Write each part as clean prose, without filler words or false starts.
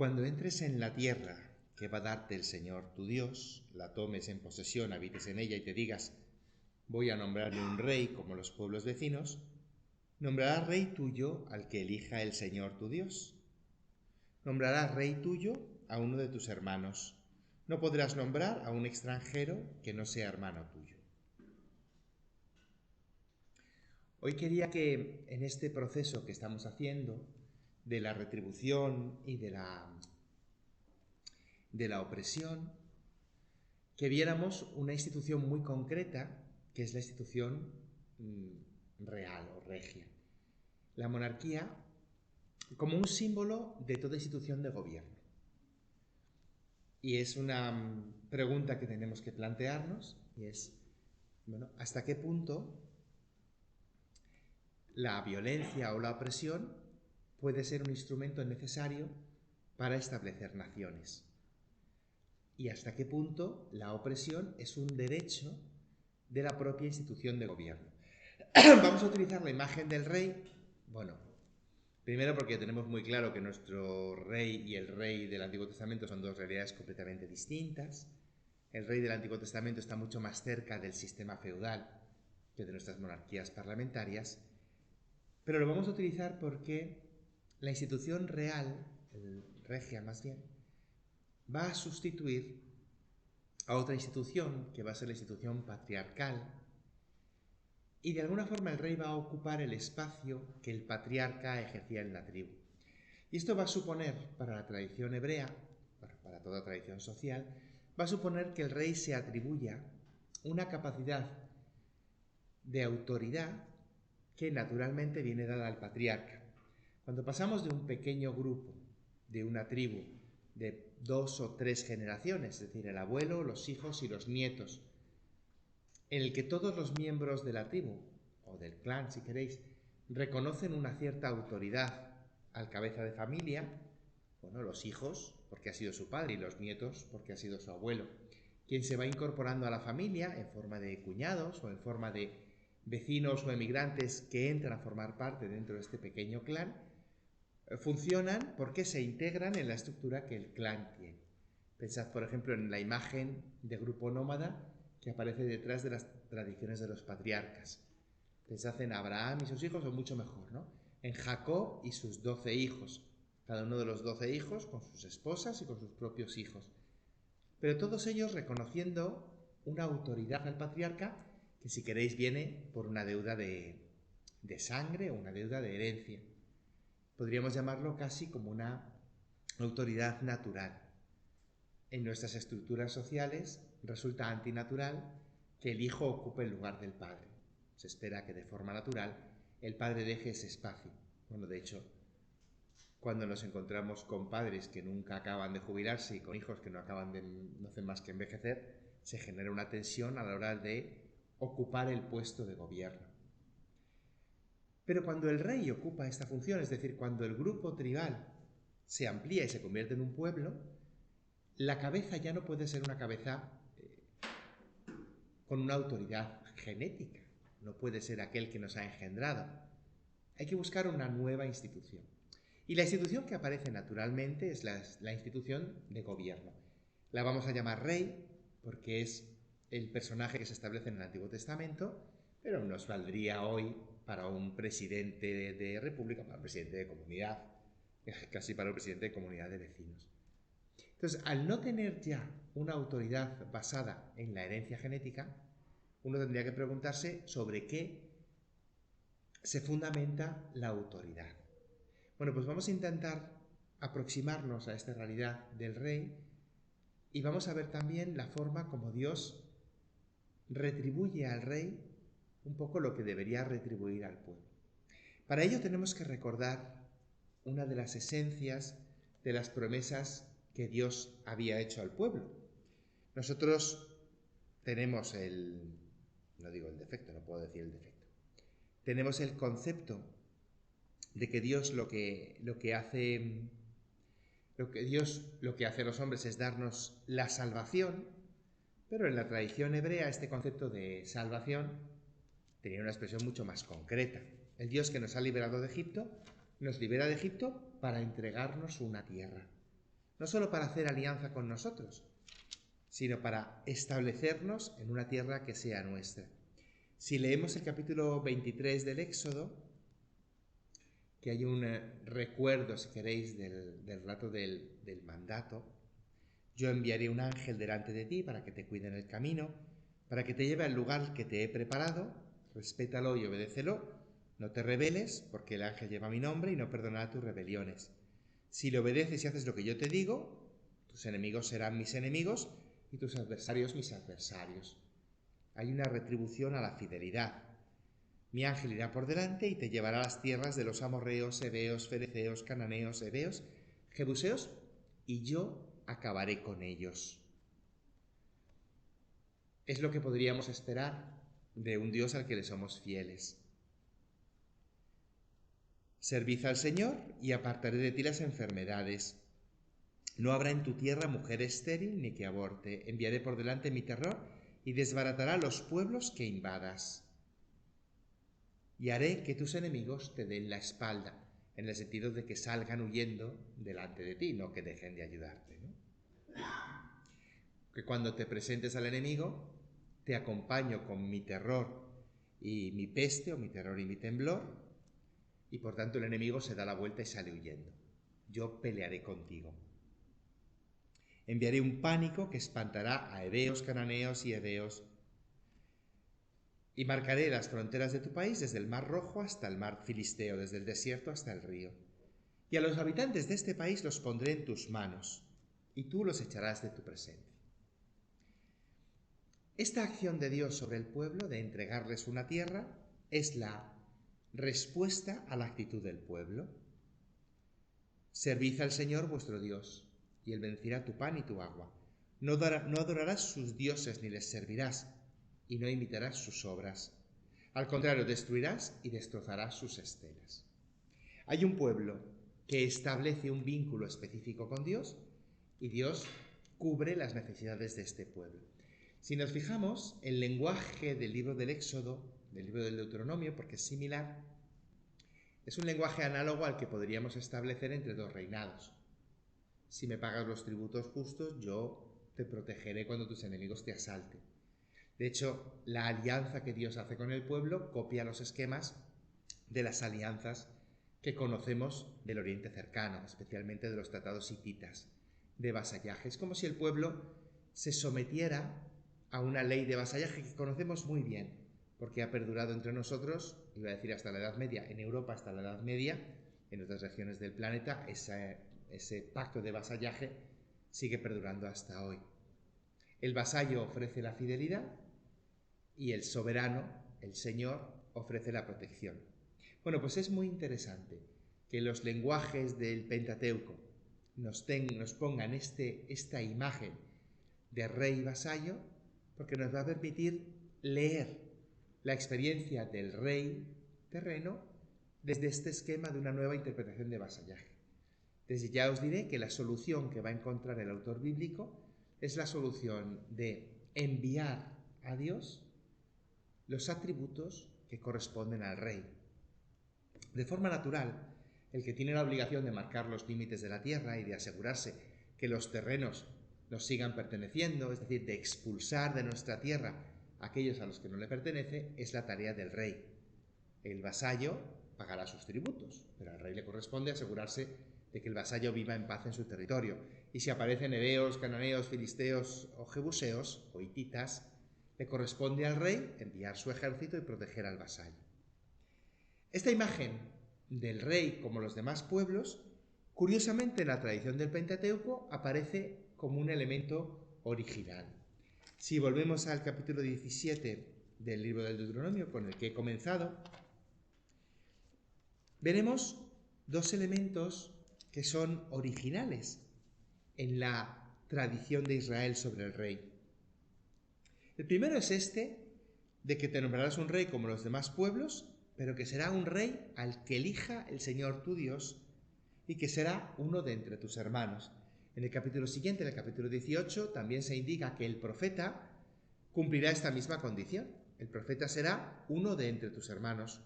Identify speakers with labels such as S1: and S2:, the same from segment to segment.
S1: Cuando entres en la tierra que va a darte el Señor tu Dios, la tomes en posesión, habites en ella y te digas, voy a nombrarle un rey como los pueblos vecinos, nombrarás rey tuyo al que elija el Señor tu Dios. Nombrarás rey tuyo a uno de tus hermanos. No podrás nombrar a un extranjero que no sea hermano tuyo. Hoy quería que en este proceso que estamos haciendo de la retribución y de la opresión, que viéramos una institución muy concreta, que es la institución real o regia. La monarquía como un símbolo de toda institución de gobierno. Y es una pregunta que tenemos que plantearnos, y es, bueno, ¿hasta qué punto la violencia o la opresión puede ser un instrumento necesario para establecer naciones? ¿Y hasta qué punto la opresión es un derecho de la propia institución de gobierno? Vamos a utilizar la imagen del rey, bueno, primero porque tenemos muy claro que nuestro rey y el rey del Antiguo Testamento son dos realidades completamente distintas. El rey del Antiguo Testamento está mucho más cerca del sistema feudal que de nuestras monarquías parlamentarias, pero lo vamos a utilizar porque la institución real, regia más bien, va a sustituir a otra institución que va a ser la institución patriarcal, y de alguna forma el rey va a ocupar el espacio que el patriarca ejercía en la tribu. Y esto va a suponer, para la tradición hebrea, para toda tradición social, va a suponer que el rey se atribuya una capacidad de autoridad que naturalmente viene dada al patriarca. Cuando pasamos de un pequeño grupo, de una tribu, de 2 o 3 generaciones, es decir, el abuelo, los hijos y los nietos, en el que todos los miembros de la tribu, o del clan si queréis, reconocen una cierta autoridad al cabeza de familia, bueno, los hijos, porque ha sido su padre, y los nietos, porque ha sido su abuelo, quien se va incorporando a la familia en forma de cuñados o en forma de vecinos o emigrantes que entran a formar parte dentro de este pequeño clan, funcionan porque se integran en la estructura que el clan tiene. Pensad, por ejemplo, en la imagen de grupo nómada que aparece detrás de las tradiciones de los patriarcas. Pensad en Abraham y sus hijos, o mucho mejor, ¿no? En Jacob y sus 12 hijos. Cada uno de los 12 hijos con sus esposas y con sus propios hijos. Pero todos ellos reconociendo una autoridad al patriarca que, si queréis, viene por una deuda de sangre o una deuda de herencia. Podríamos llamarlo casi como una autoridad natural. En nuestras estructuras sociales resulta antinatural que el hijo ocupe el lugar del padre. Se espera que de forma natural el padre deje ese espacio. Bueno, de hecho, cuando nos encontramos con padres que nunca acaban de jubilarse y con hijos que no hacen más que envejecer, se genera una tensión a la hora de ocupar el puesto de gobierno. Pero cuando el rey ocupa esta función, es decir, cuando el grupo tribal se amplía y se convierte en un pueblo, la cabeza ya no puede ser una cabeza con una autoridad genética, no puede ser aquel que nos ha engendrado. Hay que buscar una nueva institución. Y la institución que aparece naturalmente es la institución de gobierno. La vamos a llamar rey porque es el personaje que se establece en el Antiguo Testamento, pero nos valdría hoy para un presidente de república, para un presidente de comunidad, casi para un presidente de comunidad de vecinos. Entonces, al no tener ya una autoridad basada en la herencia genética, uno tendría que preguntarse sobre qué se fundamenta la autoridad. Bueno, pues vamos a intentar aproximarnos a esta realidad del rey y vamos a ver también la forma como Dios retribuye al rey un poco lo que debería retribuir al pueblo. Para ello tenemos que recordar una de las esencias de las promesas que Dios había hecho al pueblo. Nosotros tenemos no digo el defecto, no puedo decir el defecto, tenemos el concepto de que Dios lo que hace a los hombres es darnos la salvación, pero en la tradición hebrea este concepto de salvación tenía una expresión mucho más concreta. El Dios que nos ha liberado de Egipto, nos libera de Egipto para entregarnos una tierra. no solo para hacer alianza con nosotros, sino para establecernos en una tierra que sea nuestra. Si leemos el capítulo 23 del Éxodo, que hay un recuerdo, si queréis, del relato del mandato, yo enviaré un ángel delante de ti para que te cuide en el camino, para que te lleve al lugar que te he preparado, respétalo y obedécelo, no te rebeles, porque el ángel lleva mi nombre y no perdonará tus rebeliones. Si le obedeces y haces lo que yo te digo, tus enemigos serán mis enemigos y tus adversarios mis adversarios. Hay una retribución a la fidelidad. Mi ángel irá por delante y te llevará a las tierras de los amorreos, heveos, fereceos, cananeos, heveos, jebuseos, y yo acabaré con ellos. Es lo que podríamos esperar de un Dios al que le somos fieles. Servid al Señor y apartaré de ti las enfermedades. No habrá en tu tierra mujer estéril ni que aborte. Enviaré por delante mi terror y desbaratará los pueblos que invadas. Y haré que tus enemigos te den la espalda, en el sentido de que salgan huyendo delante de ti, no que dejen de ayudarte, ¿no? Que cuando te presentes al enemigo, te acompaño con mi terror y mi peste, o mi terror y mi temblor, y por tanto el enemigo se da la vuelta y sale huyendo. Yo pelearé contigo. Enviaré un pánico que espantará a heveos, cananeos y heveos, y marcaré las fronteras de tu país desde el mar Rojo hasta el mar Filisteo, desde el desierto hasta el río. Y a los habitantes de este país los pondré en tus manos, y tú los echarás de tu presencia. Esta acción de Dios sobre el pueblo de entregarles una tierra es la respuesta a la actitud del pueblo. Servid al Señor vuestro Dios, y Él bendecirá tu pan y tu agua. No adorarás sus dioses ni les servirás, y no imitarás sus obras. Al contrario, destruirás y destrozarás sus estelas. Hay un pueblo que establece un vínculo específico con Dios, y Dios cubre las necesidades de este pueblo. Si nos fijamos, el lenguaje del libro del Éxodo, del libro del Deuteronomio, porque es similar, es un lenguaje análogo al que podríamos establecer entre dos reinados. Si me pagas los tributos justos, yo te protegeré cuando tus enemigos te asalten. De hecho, la alianza que Dios hace con el pueblo copia los esquemas de las alianzas que conocemos del Oriente Cercano, especialmente de los tratados hititas de vasallaje. Es como si el pueblo se sometiera a una ley de vasallaje que conocemos muy bien, porque ha perdurado entre nosotros, iba a decir hasta la Edad Media, en Europa hasta la Edad Media, en otras regiones del planeta, ese pacto de vasallaje sigue perdurando hasta hoy. El vasallo ofrece la fidelidad y el soberano, el Señor, ofrece la protección. Bueno, pues es muy interesante que los lenguajes del Pentateuco nos pongan esta imagen de rey y vasallo, porque nos va a permitir leer la experiencia del rey terreno desde este esquema de una nueva interpretación de vasallaje. Desde ya os diré que la solución que va a encontrar el autor bíblico es la solución de enviar a Dios los atributos que corresponden al rey. De forma natural, el que tiene la obligación de marcar los límites de la tierra y de asegurarse que los terrenos nos sigan perteneciendo, es decir, de expulsar de nuestra tierra a aquellos a los que no le pertenece, es la tarea del rey. El vasallo pagará sus tributos, pero al rey le corresponde asegurarse de que el vasallo viva en paz en su territorio. Y si aparecen heveos, cananeos, filisteos o jebuseos o hititas, le corresponde al rey enviar su ejército y proteger al vasallo. Esta imagen del rey como los demás pueblos, curiosamente en la tradición del Pentateuco aparece como un elemento original. Si volvemos al capítulo 17 del libro del Deuteronomio, con el que he comenzado, veremos dos elementos que son originales en la tradición de Israel sobre el rey. El primero es de que te nombrarás un rey como los demás pueblos, pero que será un rey al que elija el Señor tu Dios y que será uno de entre tus hermanos. En el capítulo siguiente, en el capítulo 18, también se indica que el profeta cumplirá esta misma condición. El profeta será uno de entre tus hermanos,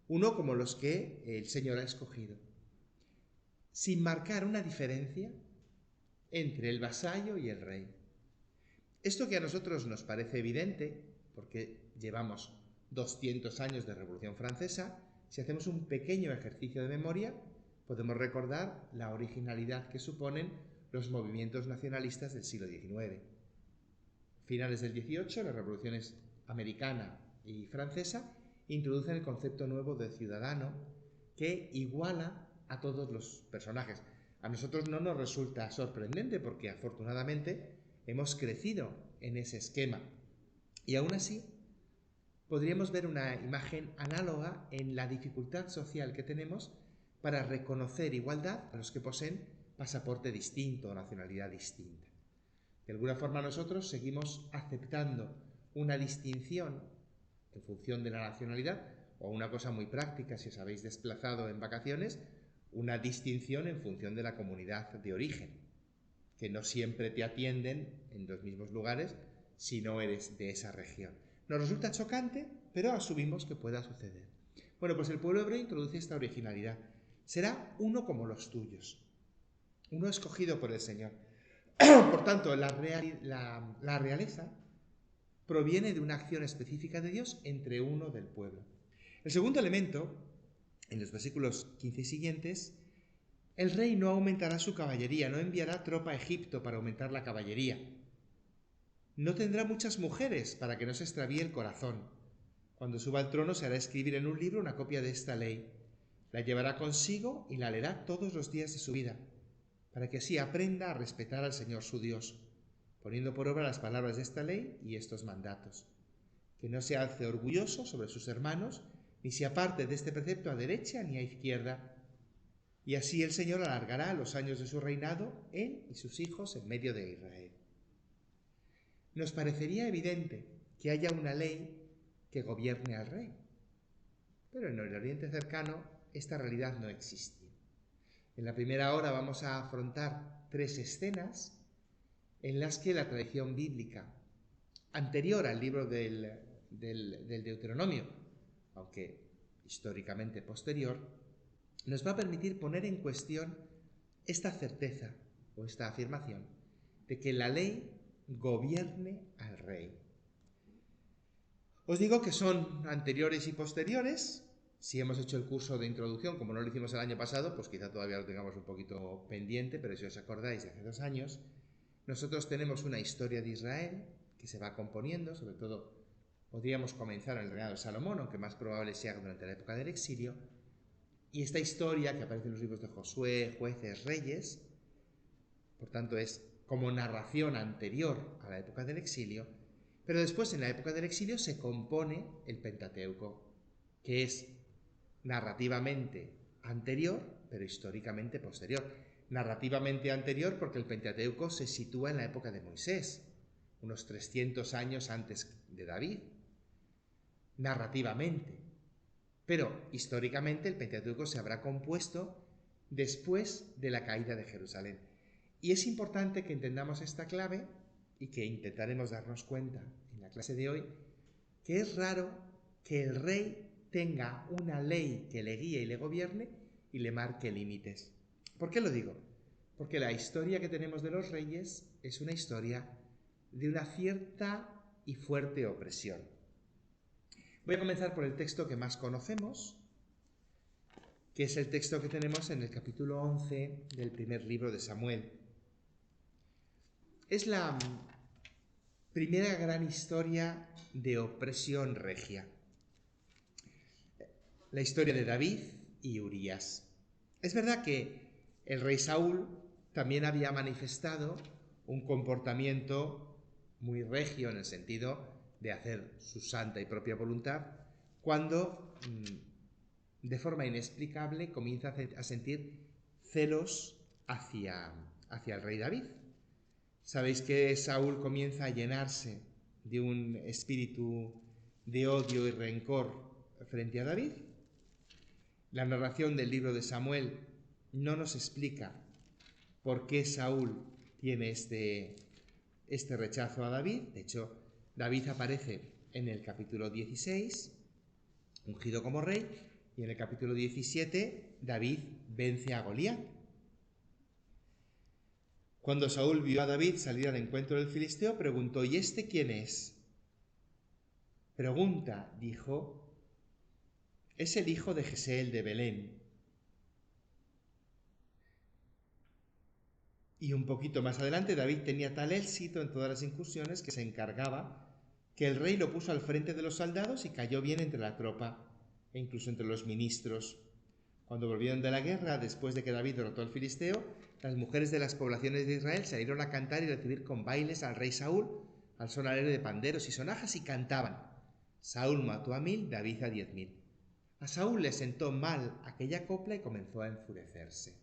S1: uno como los que el Señor ha escogido. Sin marcar una diferencia entre el vasallo y el rey. Esto que a nosotros nos parece evidente, porque llevamos 200 años de Revolución Francesa, si hacemos un pequeño ejercicio de memoria, podemos recordar la originalidad que suponen los movimientos nacionalistas del siglo XIX. Finales del XVIII, las revoluciones americana y francesa introducen el concepto nuevo de ciudadano que iguala a todos los personajes. A nosotros no nos resulta sorprendente porque afortunadamente hemos crecido en ese esquema. Y aún así, podríamos ver una imagen análoga en la dificultad social que tenemos para reconocer igualdad a los que poseen pasaporte distinto o nacionalidad distinta. De alguna forma nosotros seguimos aceptando una distinción en función de la nacionalidad, o una cosa muy práctica si os habéis desplazado en vacaciones, una distinción en función de la comunidad de origen, que no siempre te atienden en los mismos lugares si no eres de esa región. Nos resulta chocante, pero asumimos que pueda suceder. Bueno, pues el pueblo hebreo introduce esta originalidad. Será uno como los tuyos, uno escogido por el Señor. Por tanto, la realeza proviene de una acción específica de Dios entre uno del pueblo. El segundo elemento, en los versículos 15 y siguientes, el rey no aumentará su caballería, no enviará tropa a Egipto para aumentar la caballería. No tendrá muchas mujeres para que no se extravíe el corazón. Cuando suba al trono se hará escribir en un libro una copia de esta ley. La llevará consigo y la leerá todos los días de su vida, para que así aprenda a respetar al Señor su Dios, poniendo por obra las palabras de esta ley y estos mandatos. Que no se alce orgulloso sobre sus hermanos, ni se aparte de este precepto a derecha ni a izquierda. Y así el Señor alargará los años de su reinado, él y sus hijos en medio de Israel. Nos parecería evidente que haya una ley que gobierne al rey, pero en el Oriente cercano esta realidad no existe. En la primera hora vamos a afrontar 3 escenas en las que la tradición bíblica anterior al libro del Deuteronomio, aunque históricamente posterior, nos va a permitir poner en cuestión esta certeza o esta afirmación de que la ley gobierne al rey. Os digo que son anteriores y posteriores. Si hemos hecho el curso de introducción, como no lo hicimos el año pasado, pues quizá todavía lo tengamos un poquito pendiente, pero si os acordáis de hace 2 años, nosotros tenemos una historia de Israel que se va componiendo, sobre todo podríamos comenzar en el reinado de Salomón, aunque más probable sea durante la época del exilio, y esta historia que aparece en los libros de Josué, Jueces, Reyes, por tanto es como narración anterior a la época del exilio, pero después en la época del exilio se compone el Pentateuco, que es narrativamente anterior, pero históricamente posterior. Narrativamente anterior porque el Pentateuco se sitúa en la época de Moisés, unos 300 años antes de David, narrativamente. Pero históricamente el Pentateuco se habrá compuesto después de la caída de Jerusalén. Y es importante que entendamos esta clave y que intentaremos darnos cuenta en la clase de hoy, que es raro que el rey tenga una ley que le guíe y le gobierne y le marque límites. ¿Por qué lo digo? Porque la historia que tenemos de los reyes es una historia de una cierta y fuerte opresión. Voy a comenzar por el texto que más conocemos, que es el texto que tenemos en el capítulo 11 del primer libro de Samuel. Es la primera gran historia de opresión regia. La historia de David y Urías. Es verdad que el rey Saúl también había manifestado un comportamiento muy regio en el sentido de hacer su santa y propia voluntad cuando de forma inexplicable comienza a sentir celos hacia el rey David. Sabéis que Saúl comienza a llenarse de un espíritu de odio y rencor frente a David. La narración del libro de Samuel no nos explica por qué Saúl tiene este rechazo a David. De hecho, David aparece en el capítulo 16, ungido como rey, y en el capítulo 17 David vence a Goliat. Cuando Saúl vio a David salir al encuentro del filisteo, preguntó: ¿y este quién es? Pregunta, dijo: es el hijo de Jeseel de Belén. Y un poquito más adelante, David tenía tal éxito en todas las incursiones que se encargaba que el rey lo puso al frente de los soldados y cayó bien entre la tropa e incluso entre los ministros. Cuando volvieron de la guerra, después de que David derrotó al filisteo, las mujeres de las poblaciones de Israel salieron a cantar y recibir con bailes al rey Saúl, al son alegre de panderos y sonajas, y cantaban: Saúl mató a 1000, David a 10.000. A Saúl le sentó mal aquella copla y comenzó a enfurecerse.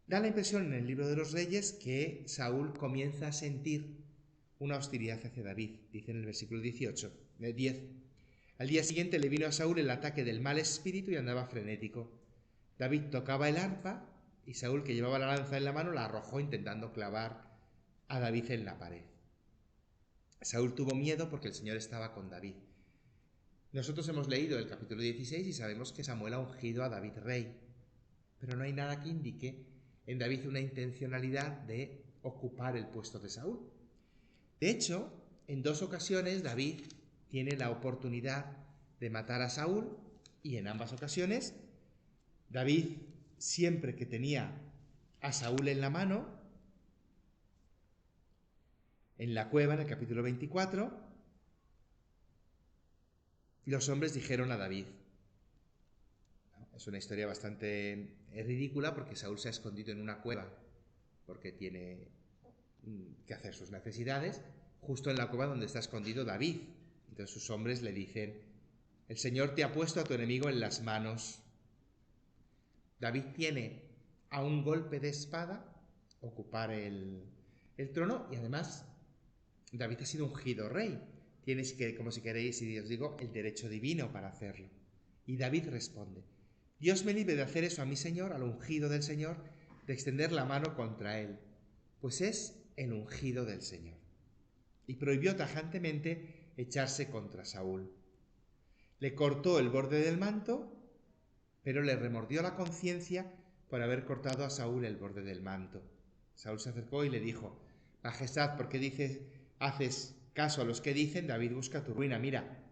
S1: Da la impresión en el libro de los Reyes que Saúl comienza a sentir una hostilidad hacia David, dice en el versículo 10. Al día siguiente le vino a Saúl el ataque del mal espíritu y andaba frenético. David tocaba el arpa y Saúl, que llevaba la lanza en la mano, la arrojó intentando clavar a David en la pared. Saúl tuvo miedo porque el Señor estaba con David. Nosotros hemos leído el capítulo 16 y sabemos que Samuel ha ungido a David rey, pero no hay nada que indique en David una intencionalidad de ocupar el puesto de Saúl. De hecho, en 2 ocasiones David tiene la oportunidad de matar a Saúl, y en ambas ocasiones David, siempre que tenía a Saúl en la mano, en la cueva, en el capítulo 24, los hombres dijeron a David. Es una historia bastante ridícula porque Saúl se ha escondido en una cueva porque tiene que hacer sus necesidades, justo en la cueva donde está escondido David. Entonces sus hombres le dicen: el Señor te ha puesto a tu enemigo en las manos. David tiene a un golpe de espada ocupar el trono, y además David ha sido ungido rey. Tienes que, como si queréis, y os digo, el derecho divino para hacerlo. Y David responde: Dios me libre de hacer eso a mi Señor, al ungido del Señor, de extender la mano contra él, pues es el ungido del Señor. Y prohibió tajantemente echarse contra Saúl. Le cortó el borde del manto, pero le remordió la conciencia por haber cortado a Saúl el borde del manto. Saúl se acercó y le dijo: Majestad, ¿por qué haces caso a los que dicen? David busca tu ruina. Mira,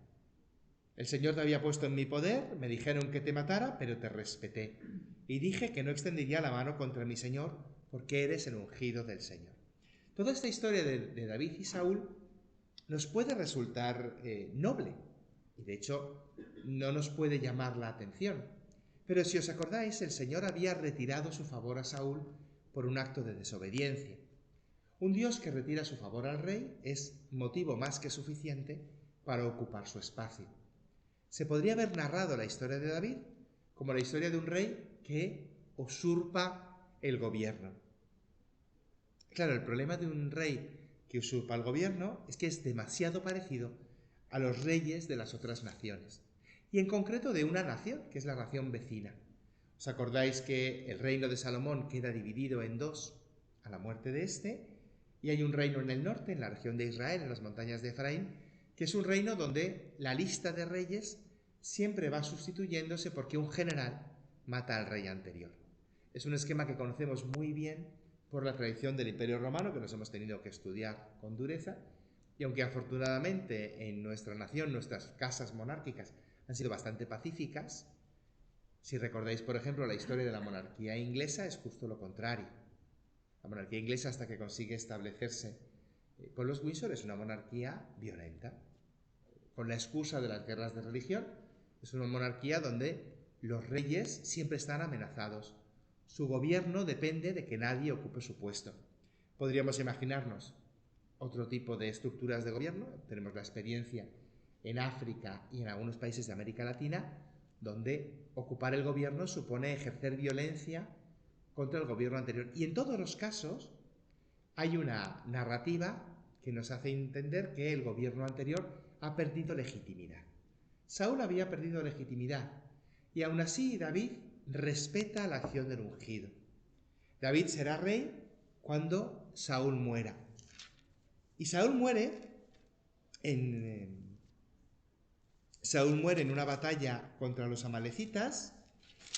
S1: el Señor te había puesto en mi poder, me dijeron que te matara, pero te respeté. Y dije que no extendería la mano contra mi Señor, porque eres el ungido del Señor. Toda esta historia de David y Saúl nos puede resultar noble, y de hecho no nos puede llamar la atención. Pero si os acordáis, el Señor había retirado su favor a Saúl por un acto de desobediencia. Un Dios que retira su favor al rey es motivo más que suficiente para ocupar su espacio. Se podría haber narrado la historia de David como la historia de un rey que usurpa el gobierno. Claro, el problema de un rey que usurpa el gobierno es que es demasiado parecido a los reyes de las otras naciones, y en concreto de una nación, que es la nación vecina. ¿Os acordáis que el reino de Salomón queda dividido en 2 a la muerte de este? Y hay un reino en el norte, en la región de Israel, en las montañas de Efraín, que es un reino donde la lista de reyes siempre va sustituyéndose porque un general mata al rey anterior. Es un esquema que conocemos muy bien por la tradición del Imperio Romano, que nos hemos tenido que estudiar con dureza, y aunque afortunadamente en nuestra nación nuestras casas monárquicas han sido bastante pacíficas, si recordáis, por ejemplo, la historia de la monarquía inglesa, es justo lo contrario. La monarquía inglesa, hasta que consigue establecerse con los Windsor, es una monarquía violenta, con la excusa de las guerras de religión. Es una monarquía donde los reyes siempre están amenazados. Su gobierno depende de que nadie ocupe su puesto. Podríamos imaginarnos otro tipo de estructuras de gobierno. Tenemos la experiencia en África y en algunos países de América Latina, donde ocupar el gobierno supone ejercer violencia contra el gobierno anterior. Y en todos los casos hay una narrativa que nos hace entender que el gobierno anterior ha perdido legitimidad. Saúl había perdido legitimidad, y aún así David respeta la acción del ungido. David será rey cuando Saúl muera. Y Saúl muere en una batalla contra los amalecitas,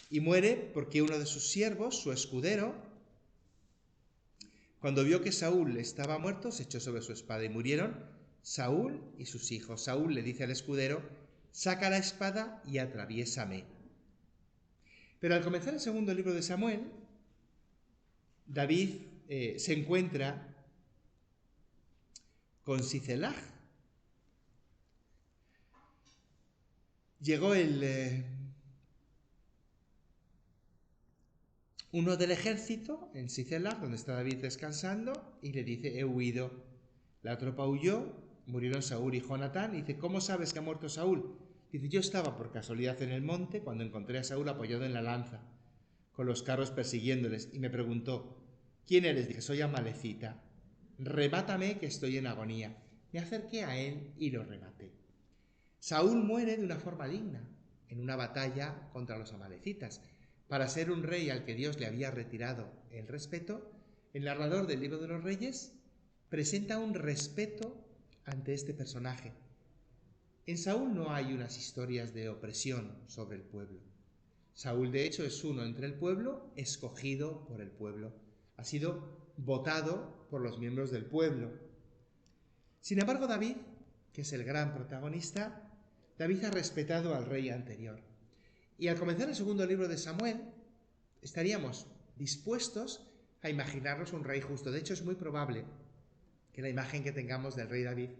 S1: y muere porque uno de sus siervos, su escudero, Cuando vio que Saúl estaba muerto, se echó sobre su espada y murieron Saúl y sus hijos. Saúl le dice al escudero: saca la espada y atraviésame. Pero al comenzar el segundo libro de Samuel, David se encuentra con Sicelag. Llegó uno del ejército en Sicelag, donde está David descansando, y le dice: he huido. La tropa huyó, murieron Saúl y Jonatán. Y dice: ¿cómo sabes que ha muerto Saúl? Dice: yo estaba por casualidad en el monte cuando encontré a Saúl apoyado en la lanza, con los carros persiguiéndoles, y me preguntó: ¿quién eres? Dije: soy amalecita. Remátame, que estoy en agonía. Me acerqué a él y lo rematé. Saúl muere de una forma digna, en una batalla contra los amalecitas. Para ser un rey al que Dios le había retirado el respeto, el narrador del libro de los Reyes presenta un respeto ante este personaje. En Saúl no hay unas historias de opresión sobre el pueblo. Saúl, de hecho, es uno entre el pueblo, escogido por el pueblo. Ha sido votado por los miembros del pueblo. Sin embargo, David, que es el gran protagonista, David ha respetado al rey anterior. Y al comenzar el segundo libro de Samuel, estaríamos dispuestos a imaginarnos un rey justo. De hecho, es muy probable que la imagen que tengamos del rey David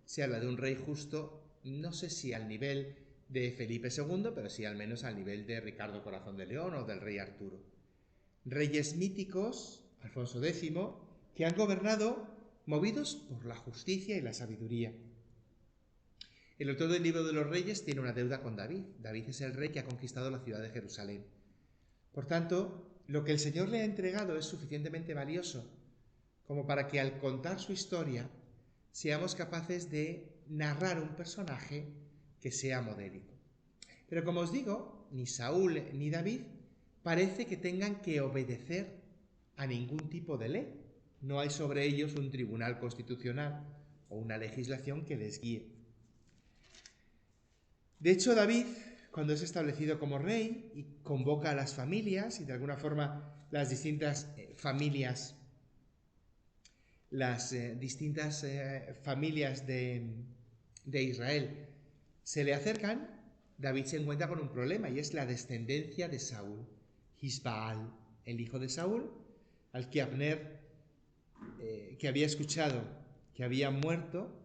S1: sea la de un rey justo, no sé si al nivel de Felipe II, pero sí al menos al nivel de Ricardo Corazón de León o del rey Arturo. Reyes míticos, Alfonso X, que han gobernado movidos por la justicia y la sabiduría. El autor del libro de los Reyes tiene una deuda con David. David es el rey que ha conquistado la ciudad de Jerusalén. Por tanto, lo que el Señor le ha entregado es suficientemente valioso como para que al contar su historia seamos capaces de narrar un personaje que sea modélico. Pero como os digo, ni Saúl ni David parece que tengan que obedecer a ningún tipo de ley. No hay sobre ellos un tribunal constitucional o una legislación que les guíe. De hecho, David, cuando es establecido como rey y convoca a las familias, y de alguna forma las distintas familias de Israel se le acercan, David se encuentra con un problema, y es la descendencia de Saúl. Isbaal, el hijo de Saúl, al que Abner, que había escuchado que había muerto,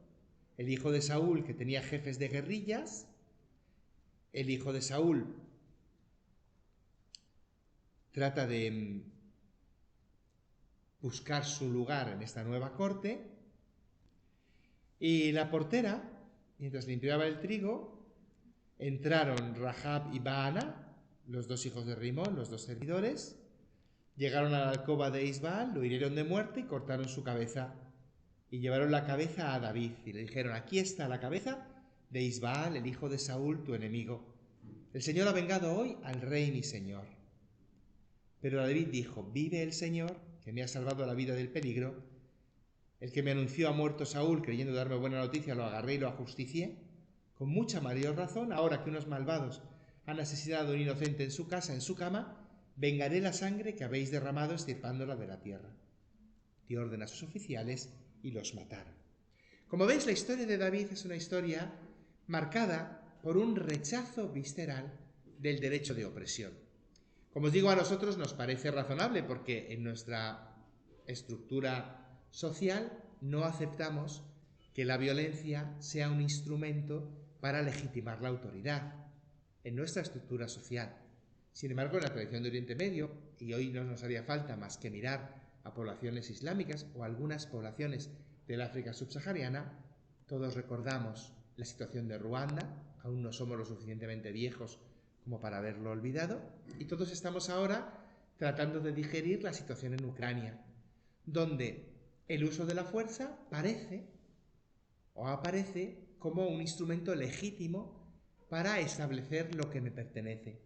S1: el hijo de Saúl, que tenía jefes de guerrillas. El hijo de Saúl trata de buscar su lugar en esta nueva corte, y la portera, mientras limpiaba el trigo, entraron Rahab y Baana, los dos hijos de Rimón, los dos servidores, llegaron a la alcoba de Isbaal, lo hirieron de muerte y cortaron su cabeza, y llevaron la cabeza a David y le dijeron: aquí está la cabeza de Isbaal, el hijo de Saúl, tu enemigo. El Señor ha vengado hoy al rey mi señor. Pero David dijo: vive el Señor, que me ha salvado la vida del peligro. El que me anunció: ha muerto Saúl, creyendo darme buena noticia, lo agarré y lo ajusticié. Con mucha mayor razón, ahora que unos malvados han asesinado a un inocente en su casa, en su cama, vengaré la sangre que habéis derramado extirpándola de la tierra. Dio orden a sus oficiales y los mataron. Como veis, la historia de David es una historia marcada por un rechazo visceral del derecho de opresión. Como os digo, a nosotros nos parece razonable porque en nuestra estructura social no aceptamos que la violencia sea un instrumento para legitimar la autoridad. En nuestra estructura social. Sin embargo, en la tradición de Oriente Medio, y hoy no nos haría falta más que mirar a poblaciones islámicas o algunas poblaciones del África subsahariana, todos recordamos la situación de Ruanda, aún no somos lo suficientemente viejos como para haberlo olvidado, y todos estamos ahora tratando de digerir la situación en Ucrania, donde el uso de la fuerza parece o aparece como un instrumento legítimo para establecer lo que me pertenece.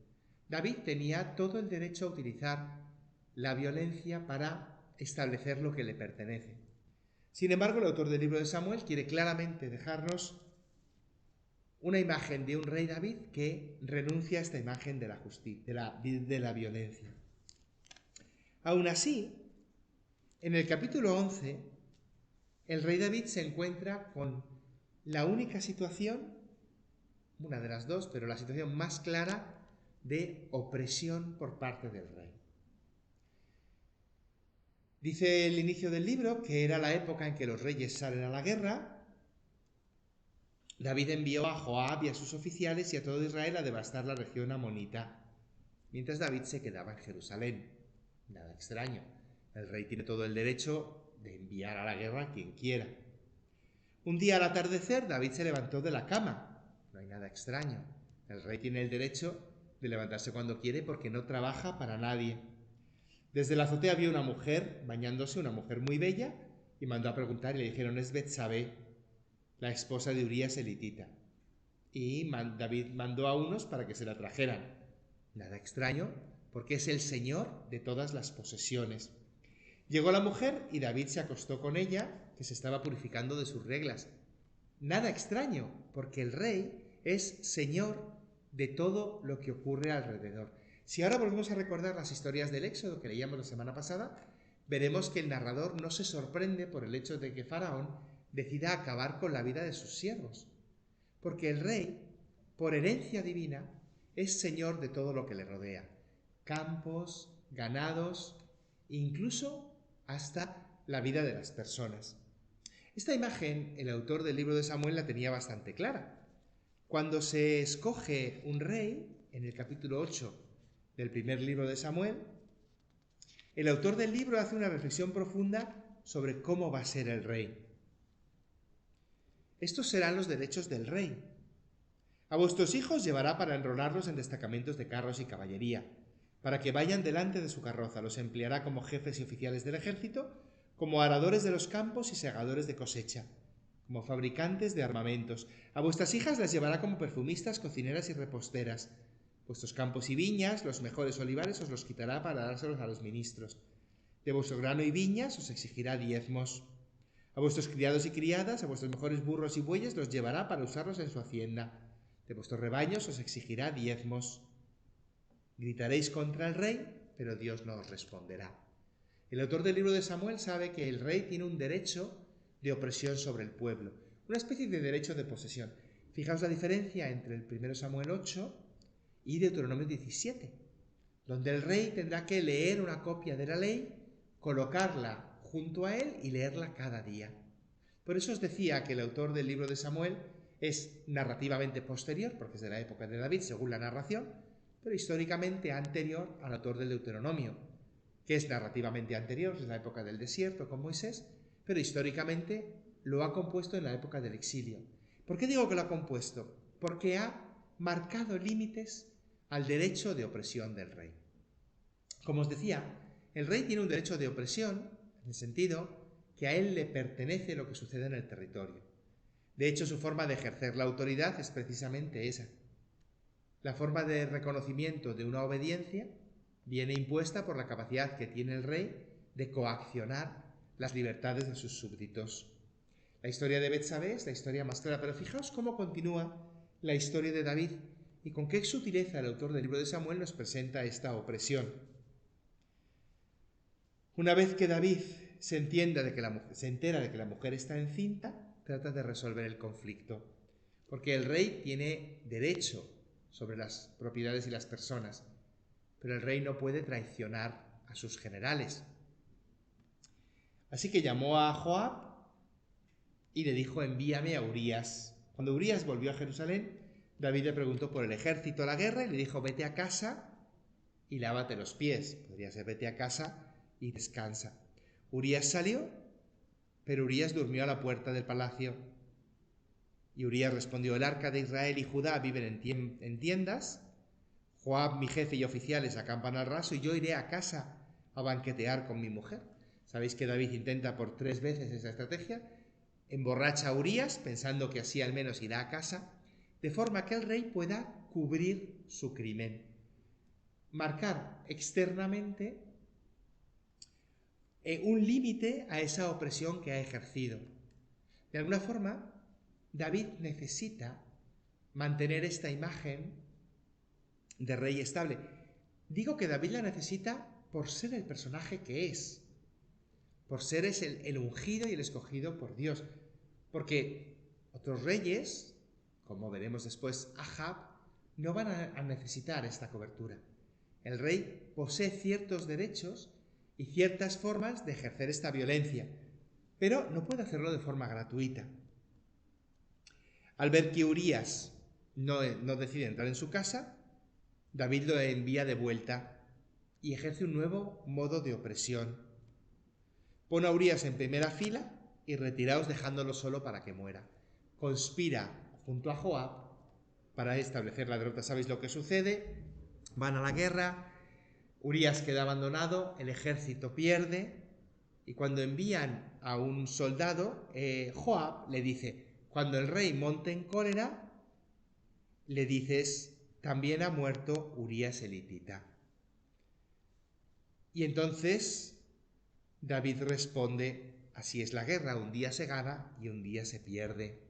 S1: David tenía todo el derecho a utilizar la violencia para establecer lo que le pertenece. Sin embargo, el autor del libro de Samuel quiere claramente dejarnos una imagen de un rey David que renuncia a esta imagen de la justicia, de la violencia. Aún así, En el capítulo 11, el rey David se encuentra con la única situación, una de las dos, pero la situación más clara de opresión por parte del rey. Dice el inicio del libro que era la época en que los reyes salen a la guerra. David envió a Joab y a sus oficiales y a todo Israel a devastar la región amonita, mientras David se quedaba en Jerusalén. Nada extraño. El rey tiene todo el derecho de enviar a la guerra a quien quiera. Un día al atardecer, David se levantó de la cama. No hay nada extraño. El rey tiene el derecho de levantarse cuando quiere porque no trabaja para nadie. Desde la azotea vio una mujer bañándose, una mujer muy bella, y mandó a preguntar y le dijeron: es Betsabé, la esposa de Urías elitita. Y David mandó a unos para que se la trajeran. Nada extraño, porque es el señor de todas las posesiones. Llegó la mujer y David se acostó con ella, que se estaba purificando de sus reglas. Nada extraño, porque el rey es señor de todo lo que ocurre alrededor. Si ahora volvemos a recordar las historias del Éxodo que leíamos la semana pasada, veremos que el narrador no se sorprende por el hecho de que Faraón decida acabar con la vida de sus siervos, porque el rey, por herencia divina, es señor de todo lo que le rodea: campos, ganados, incluso hasta la vida de las personas. Esta imagen el autor del libro de Samuel la tenía bastante clara. Cuando se escoge un rey, en el capítulo 8 del primer libro de Samuel, el autor del libro hace una reflexión profunda sobre cómo va a ser el rey. Estos serán los derechos del rey. A vuestros hijos llevará para enrolarlos en destacamentos de carros y caballería, para que vayan delante de su carroza. Los empleará como jefes y oficiales del ejército, como aradores de los campos y segadores de cosecha, como fabricantes de armamentos. A vuestras hijas las llevará como perfumistas, cocineras y reposteras. Vuestros campos y viñas, los mejores olivares, os los quitará para dárselos a los ministros. De vuestro grano y viñas os exigirá diezmos. A vuestros criados y criadas, a vuestros mejores burros y bueyes los llevará para usarlos en su hacienda. De vuestros rebaños os exigirá diezmos. Gritaréis contra el rey, pero Dios no os responderá. El autor del libro de Samuel sabe que el rey tiene un derecho de opresión sobre el pueblo, una especie de derecho de posesión. Fijaos la diferencia entre el 1 Samuel 8 y Deuteronomio 17, donde el rey tendrá que leer una copia de la ley, colocarla junto a él y leerla cada día. Por eso os decía que el autor del libro de Samuel es narrativamente posterior, porque es de la época de David, según la narración, pero históricamente anterior al autor del Deuteronomio, que es narrativamente anterior, es la época del desierto con Moisés, pero históricamente lo ha compuesto en la época del exilio. ¿Por qué digo que lo ha compuesto? Porque ha marcado límites al derecho de opresión del rey. Como os decía, el rey tiene un derecho de opresión, en el sentido que a él le pertenece lo que sucede en el territorio. De hecho, su forma de ejercer la autoridad es precisamente esa. La forma de reconocimiento de una obediencia viene impuesta por la capacidad que tiene el rey de coaccionar las libertades de sus súbditos. La historia de Betsabé es la historia más clara, pero fijaos cómo continúa la historia de David y con qué sutileza el autor del libro de Samuel nos presenta esta opresión. Una vez que David se entera de que la mujer está encinta, trata de resolver el conflicto, porque el rey tiene derecho sobre las propiedades y las personas, pero el rey no puede traicionar a sus generales. Así que llamó a Joab y le dijo: envíame a Urías. Cuando Urías volvió a Jerusalén, David le preguntó por el ejército a la guerra y le dijo: vete a casa y lávate los pies. Podría ser: vete a casa y descansa. Urías salió, pero Urías durmió a la puerta del palacio. Y Urías respondió: el arca de Israel y Judá viven en tiendas. Joab, mi jefe y oficiales acampan al raso y yo iré a casa a banquetear con mi mujer. Sabéis que David intenta por 3 veces esa estrategia. Emborracha a Urías, pensando que así al menos irá a casa, de forma que el rey pueda cubrir su crimen. Marcar externamente un límite a esa opresión que ha ejercido. De alguna forma, David necesita mantener esta imagen de rey estable. Digo que David la necesita por ser el personaje que es, por ser el ungido y el escogido por Dios. Porque otros reyes, como veremos después Ahab, no van a necesitar esta cobertura. El rey posee ciertos derechos y ciertas formas de ejercer esta violencia, pero no puede hacerlo de forma gratuita. Al ver que Urías no decide entrar en su casa, David lo envía de vuelta y ejerce un nuevo modo de opresión. Pone a Urías en primera fila y retiraos dejándolo solo para que muera. Conspira junto a Joab para establecer la derrota. ¿Sabéis lo que sucede? Van a la guerra, Urías queda abandonado, el ejército pierde, y cuando envían a un soldado, Joab le dice: cuando el rey monte en cólera, le dices: también ha muerto Urías el hitita. Y entonces David responde: así es la guerra, un día se gana y un día se pierde.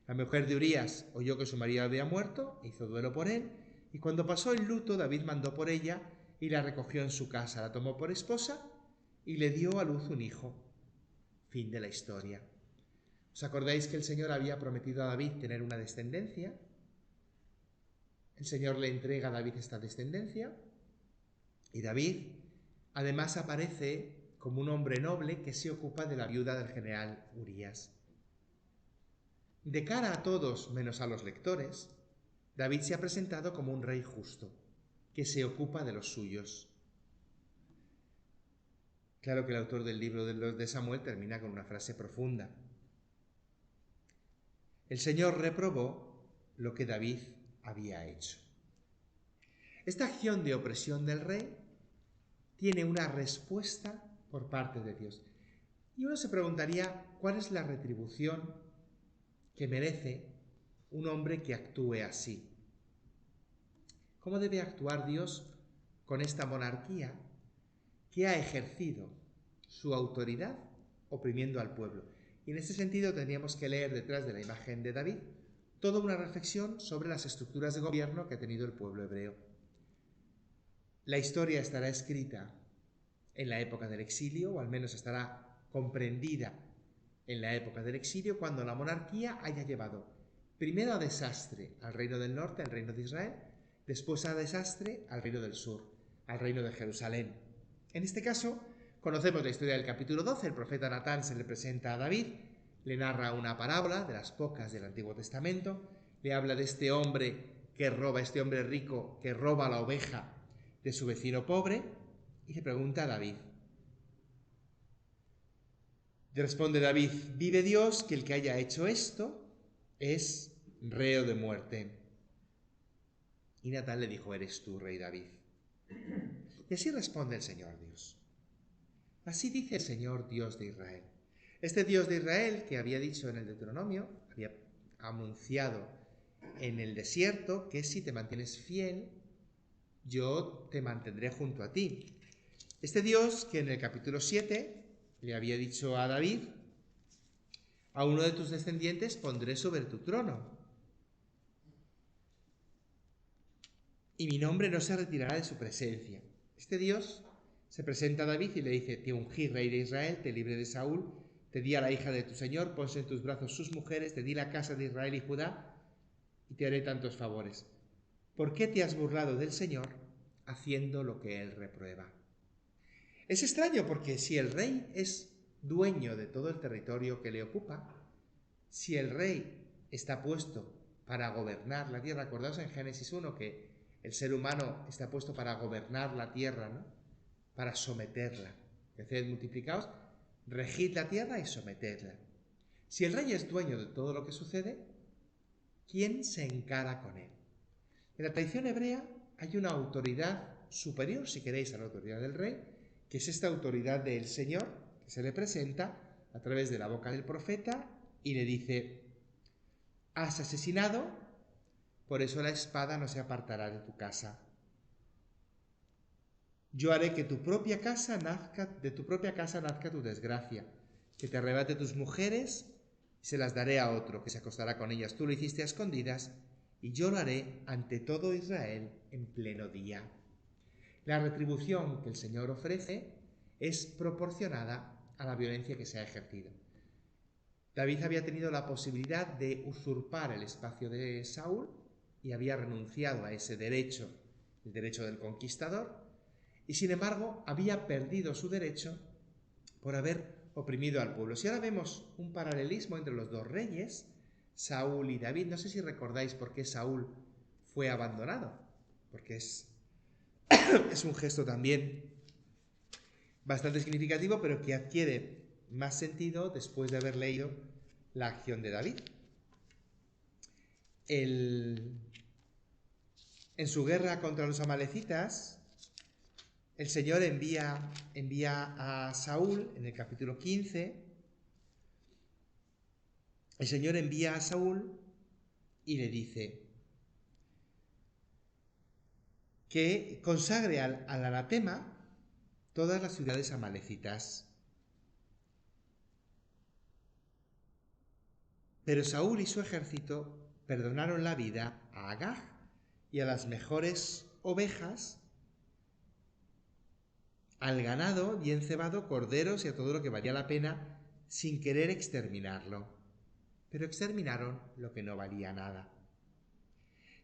S1: La mujer de Urías oyó que su marido había muerto, hizo duelo por él, y cuando pasó el luto, David mandó por ella y la recogió en su casa, la tomó por esposa y le dio a luz un hijo. Fin de la historia. ¿Os acordáis que el Señor había prometido a David tener una descendencia? El Señor le entrega a David esta descendencia y David además aparece como un hombre noble que se ocupa de la viuda del general Urías. De cara a todos menos a los lectores, David se ha presentado como un rey justo, que se ocupa de los suyos. Claro que el autor del libro de Samuel termina con una frase profunda. El Señor reprobó lo que David había hecho. Esta acción de opresión del rey tiene una respuesta por parte de Dios. Y uno se preguntaría, ¿cuál es la retribución que merece un hombre que actúe así? ¿Cómo debe actuar Dios con esta monarquía que ha ejercido su autoridad oprimiendo al pueblo? Y en este sentido tendríamos que leer detrás de la imagen de David toda una reflexión sobre las estructuras de gobierno que ha tenido el pueblo hebreo. La historia estará escrita en la época del exilio, o al menos estará comprendida en la época del exilio, cuando la monarquía haya llevado primero a desastre al reino del norte, al reino de Israel, después a desastre al reino del sur, al reino de Jerusalén. En este caso, conocemos la historia del capítulo 12, el profeta Natán se le presenta a David, le narra una parábola de las pocas del Antiguo Testamento, le habla de este hombre que roba, este hombre rico que roba la oveja de su vecino pobre, y le pregunta a David. Le responde David: vive Dios que el que haya hecho esto es reo de muerte. Y Natán le dijo: eres tú, rey David. Y así responde el Señor Dios. Así dice el Señor Dios de Israel. Este Dios de Israel que había dicho en el Deuteronomio, había anunciado en el desierto que si te mantienes fiel, yo te mantendré junto a ti. Este Dios que en el capítulo 7 le había dicho a David: a uno de tus descendientes pondré sobre tu trono, y mi nombre no se retirará de su presencia. Este Dios se presenta a David y le dice: te ungí rey de Israel, te libré de Saúl, te di a la hija de tu señor, ponse en tus brazos sus mujeres, te di la casa de Israel y Judá, y te haré tantos favores. ¿Por qué te has burlado del Señor haciendo lo que Él reprueba? Es extraño porque si el rey es dueño de todo el territorio que le ocupa, si el rey está puesto para gobernar la tierra, acordaos en Génesis 1 que el ser humano está puesto para gobernar la tierra, ¿no? Para someterla. Creced, multiplicaos, regid la tierra y sometedla. Si el rey es dueño de todo lo que sucede, ¿quién se encara con él? En la tradición hebrea hay una autoridad superior, si queréis, a la autoridad del rey, que es esta autoridad del Señor, que se le presenta a través de la boca del profeta y le dice: has asesinado, por eso la espada no se apartará de tu casa. Yo haré que de tu propia casa nazca tu desgracia, que te arrebate tus mujeres y se las daré a otro, que se acostará con ellas. Tú lo hiciste a escondidas, y yo lo haré ante todo Israel en pleno día. La retribución que el Señor ofrece es proporcionada a la violencia que se ha ejercido. David había tenido la posibilidad de usurpar el espacio de Saúl y había renunciado a ese derecho, el derecho del conquistador, y sin embargo había perdido su derecho por haber oprimido al pueblo. Si ahora vemos un paralelismo entre los dos reyes, Saúl y David, no sé si recordáis por qué Saúl fue abandonado, porque es un gesto también bastante significativo, pero que adquiere más sentido después de haber leído la acción de David. En su guerra contra los amalecitas, el Señor envía a Saúl, en el capítulo 15, el Señor envía a Saúl y le dice que consagre al anatema todas las ciudades amalecitas. Pero Saúl y su ejército perdonaron la vida a Agag y a las mejores ovejas, al ganado bien cebado, corderos y a todo lo que valía la pena, sin querer exterminarlo. Pero exterminaron lo que no valía nada.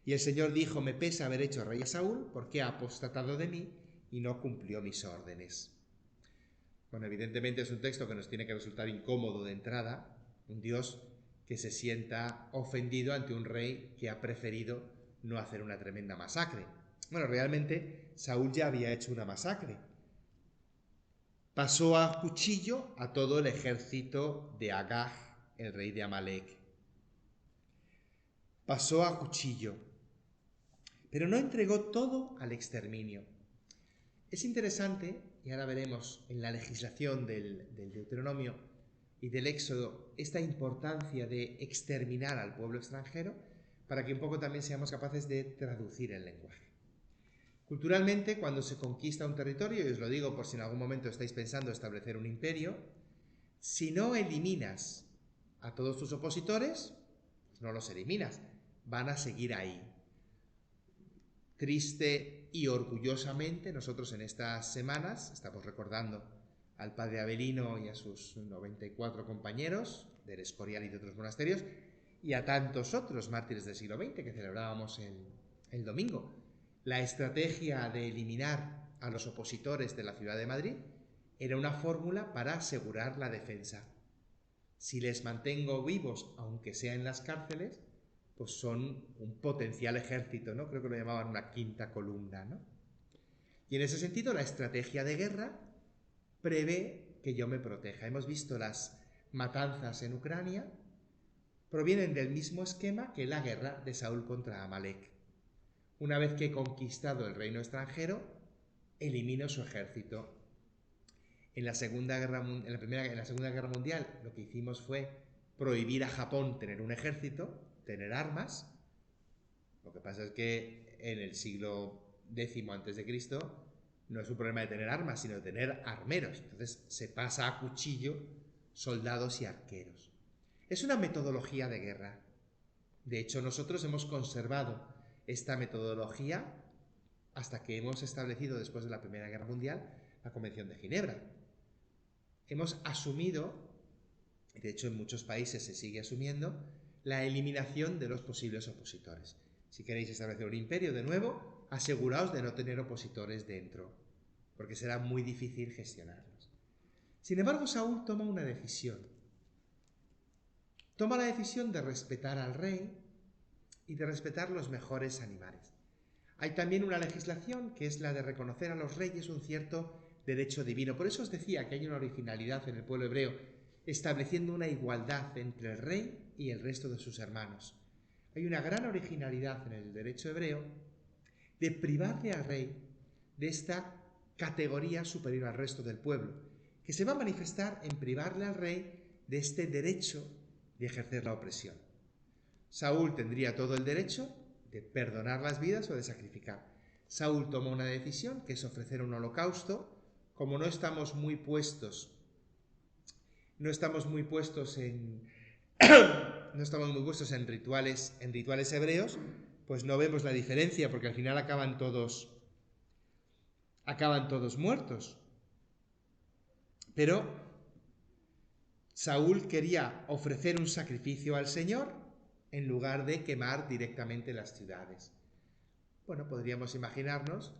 S1: Y el Señor dijo: me pesa haber hecho rey a Saúl, porque ha apostatado de mí y no cumplió mis órdenes. Bueno, evidentemente es un texto que nos tiene que resultar incómodo de entrada, un Dios que se sienta ofendido ante un rey que ha preferido no hacer una tremenda masacre. Bueno, realmente Saúl ya había hecho una masacre. Pasó a cuchillo a todo el ejército de Agag, el rey de Amalec. Pasó a cuchillo, pero no entregó todo al exterminio. Es interesante, y ahora veremos en la legislación del Deuteronomio y del Éxodo, esta importancia de exterminar al pueblo extranjero para que un poco también seamos capaces de traducir el lenguaje. Culturalmente, cuando se conquista un territorio, y os lo digo por si en algún momento estáis pensando establecer un imperio, si no eliminas a todos tus opositores, pues no los eliminas, van a seguir ahí. Triste y orgullosamente, nosotros en estas semanas estamos recordando al padre Avelino y a sus 94 compañeros del Escorial y de otros monasterios, y a tantos otros mártires del siglo XX que celebrábamos el domingo. La estrategia de eliminar a los opositores de la ciudad de Madrid era una fórmula para asegurar la defensa. Si les mantengo vivos, aunque sea en las cárceles, pues son un potencial ejército, ¿no? Creo que lo llamaban una quinta columna, ¿no? Y en ese sentido, la estrategia de guerra prevé que yo me proteja. Hemos visto las matanzas en Ucrania, provienen del mismo esquema que la guerra de Saúl contra Amalek. Una vez que he conquistado el reino extranjero, elimino su ejército. En la Segunda Guerra Mundial lo que hicimos fue prohibir a Japón tener un ejército, tener armas. Lo que pasa es que en el siglo X a.C. no es un problema de tener armas, sino de tener armeros. Entonces se pasa a cuchillo soldados y arqueros. Es una metodología de guerra. De hecho, nosotros hemos conservado esta metodología hasta que hemos establecido, después de la Primera Guerra Mundial, la Convención de Ginebra. Hemos asumido, de hecho en muchos países se sigue asumiendo, la eliminación de los posibles opositores. Si queréis establecer un imperio de nuevo, aseguraos de no tener opositores dentro, porque será muy difícil gestionarlos. Sin embargo, Saúl toma una decisión. Toma la decisión de respetar al rey y de respetar los mejores animales. Hay también una legislación que es la de reconocer a los reyes un cierto derecho divino. Por eso os decía que hay una originalidad en el pueblo hebreo, estableciendo una igualdad entre el rey y el resto de sus hermanos. Hay una gran originalidad en el derecho hebreo de privarle al rey de esta categoría superior al resto del pueblo, que se va a manifestar en privarle al rey de este derecho de ejercer la opresión. Saúl tendría todo el derecho de perdonar las vidas o de sacrificar. Saúl toma una decisión, que es ofrecer un holocausto. Como no estamos muy puestos en rituales hebreos, pues no vemos la diferencia, porque al final acaban todos muertos. Pero Saúl quería ofrecer un sacrificio al Señor en lugar de quemar directamente las ciudades. Bueno, podríamos imaginarnos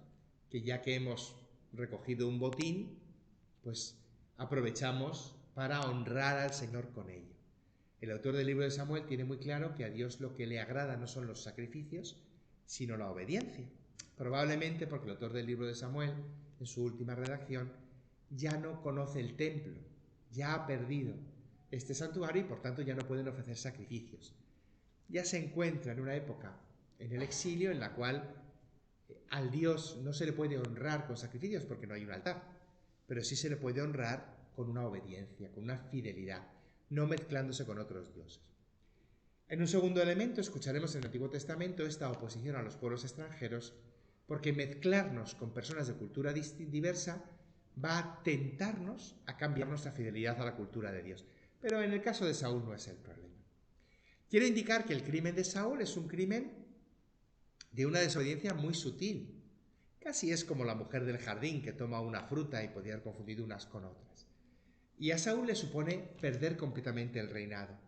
S1: que ya que hemos recogido un botín, pues aprovechamos para honrar al Señor con ello. El autor del libro de Samuel tiene muy claro que a Dios lo que le agrada no son los sacrificios, sino la obediencia. Probablemente porque el autor del libro de Samuel, en su última redacción, ya no conoce el templo, ya ha perdido este santuario y por tanto ya no pueden ofrecer sacrificios. Ya se encuentra en una época en el exilio en la cual al Dios no se le puede honrar con sacrificios porque no hay un altar, pero sí se le puede honrar con una obediencia, con una fidelidad, no mezclándose con otros dioses. En un segundo elemento escucharemos en el Antiguo Testamento esta oposición a los pueblos extranjeros, porque mezclarnos con personas de cultura diversa va a tentarnos a cambiar nuestra fidelidad a la cultura de Dios. Pero en el caso de Saúl no es el problema. Quiero indicar que el crimen de Saúl es un crimen de una desobediencia muy sutil. Casi es como la mujer del jardín que toma una fruta y podía haber confundido unas con otras. Y a Saúl le supone perder completamente el reinado.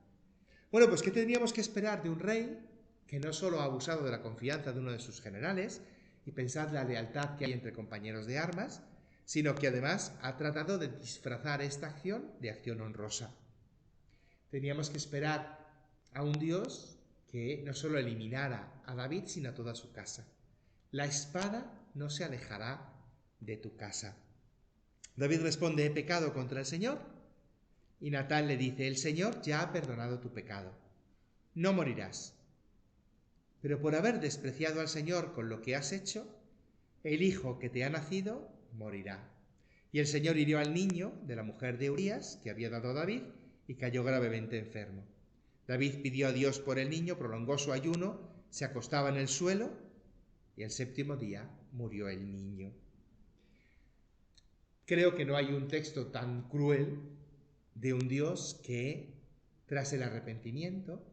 S1: Bueno, pues ¿qué tendríamos que esperar de un rey que no solo ha abusado de la confianza de uno de sus generales, y pensad la lealtad que hay entre compañeros de armas, sino que además ha tratado de disfrazar esta acción de acción honrosa? Teníamos que esperar a un Dios que no solo eliminara a David, sino a toda su casa. La espada no se alejará de tu casa. David responde: he pecado contra el Señor. Y Natán le dice: el Señor ya ha perdonado tu pecado. No morirás. Pero por haber despreciado al Señor con lo que has hecho, el hijo que te ha nacido morirá. Y el Señor hirió al niño de la mujer de Urías, que había dado a David, y cayó gravemente enfermo. David pidió a Dios por el niño, prolongó su ayuno, se acostaba en el suelo, y el séptimo día murió el niño. Creo que no hay un texto tan cruel de un Dios que, tras el arrepentimiento,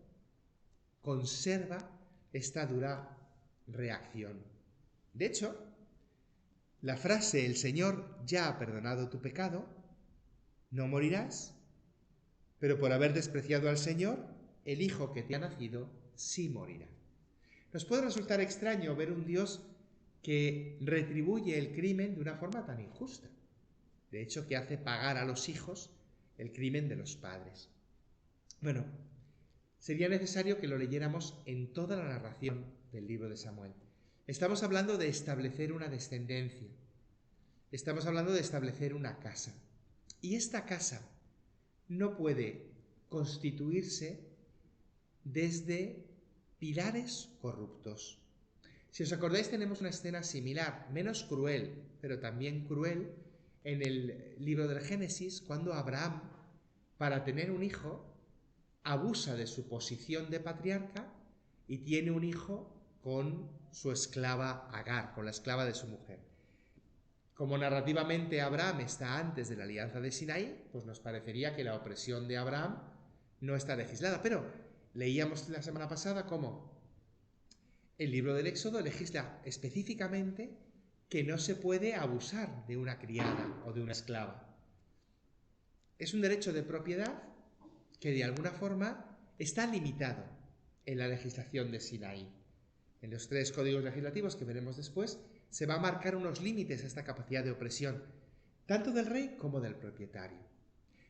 S1: conserva esta dura reacción. De hecho, la frase «el Señor ya ha perdonado tu pecado», no morirás, pero por haber despreciado al Señor, el hijo que te ha nacido sí morirá. Nos puede resultar extraño ver un Dios que retribuye el crimen de una forma tan injusta. De hecho, que hace pagar a los hijos el crimen de los padres. Bueno, sería necesario que lo leyéramos en toda la narración del libro de Samuel. Estamos hablando de establecer una descendencia. Estamos hablando de establecer una casa. Y esta casa no puede constituirse desde pilares corruptos. Si os acordáis, tenemos una escena similar, menos cruel, pero también cruel, en el libro del Génesis, cuando Abraham, para tener un hijo, abusa de su posición de patriarca y tiene un hijo con su esclava Agar, con la esclava de su mujer. Como narrativamente Abraham está antes de la alianza de Sinaí, pues nos parecería que la opresión de Abraham no está legislada, pero leíamos la semana pasada cómo el libro del Éxodo legisla específicamente que no se puede abusar de una criada o de una esclava. Es un derecho de propiedad que de alguna forma está limitado en la legislación de Sinaí. En los 3 códigos legislativos que veremos después, se va a marcar unos límites a esta capacidad de opresión, tanto del rey como del propietario.